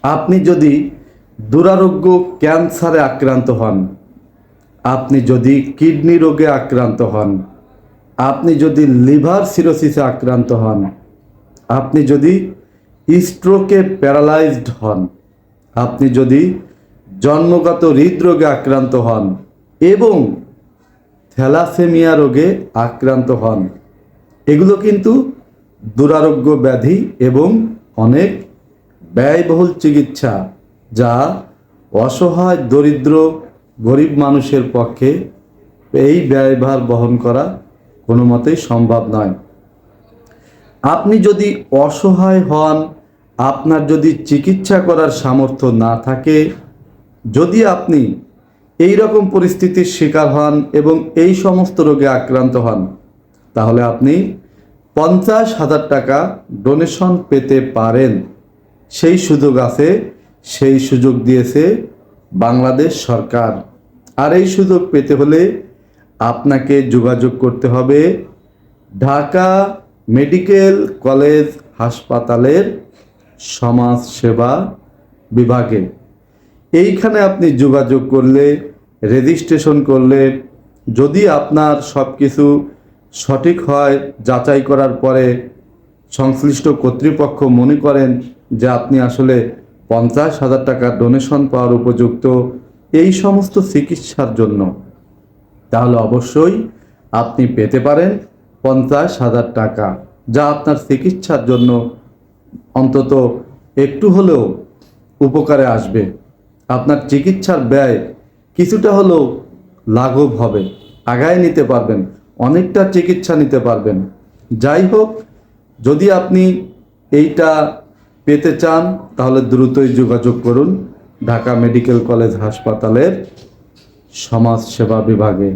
আপনি যদি দুরারোগ্য ক্যান্সারে আক্রান্ত হন, আপনি যদি কিডনি রোগে আক্রান্ত হন, আপনি যদি লিভার সিরোসিসে আক্রান্ত হন, আপনি যদি স্ট্রোকে প্যারালাইজড হন, আপনি যদি জন্মগত হৃদরোগে আক্রান্ত হন এবং থ্যালাসেমিয়া রোগে আক্রান্ত হন, এগুলো কিন্তু দুরারোগ্য ব্যাধি এবং অনেক ব্যয়বহুল চিকিৎসা, যা অসহায় দরিদ্র গরিব মানুষের পক্ষে এই ব্যয়ভার বহন করা কোনো মতেই সম্ভব নয়। আপনি যদি অসহায় হন, আপনার যদি চিকিৎসা করার সামর্থ্য না থাকে, যদি আপনি এই রকম পরিস্থিতির শিকার হন এবং এই সমস্ত রোগে আক্রান্ত হন, তাহলে আপনি 50,000 টাকা ডোনেশন পেতে পারেন। সেই সুযোগ আছে, সেই সুযোগ দিয়েছে বাংলাদেশ সরকার। আর এই সুযোগ পেতে হলে আপনাকে যোগাযোগ করতে হবে ঢাকা মেডিকেল কলেজ হাসপাতালের সমাজ সেবা বিভাগে। এইখানে আপনি যোগাযোগ করলে, রেজিস্ট্রেশন করলে, যদি আপনার সব কিছু সঠিক হয়, যাচাই করার পরে সংশ্লিষ্ট কর্তৃপক্ষ মনে করেন যে আপনি আসলে 50,000 টাকা ডোনেশন পাওয়ার উপযুক্ত এই সমস্ত চিকিৎসার জন্য, তাহলে অবশ্যই আপনি পেতে পারেন 50,000 টাকা, যা আপনার চিকিৎসার জন্য অন্তত একটু হলেও উপকারে আসবে। আপনার চিকিৎসার ব্যয় কিছুটা হলেও লাঘব হবে, আগায় নিতে পারবেন, অনেকটা চিকিৎসা নিতে পারবেন। যাই হোক, যদি আপনি এইটা পেতে চান তাহলে দ্রুতই যোগাযোগ করুন ঢাকা মেডিকেল কলেজ হাসপাতালের সমাজ সেবা বিভাগে।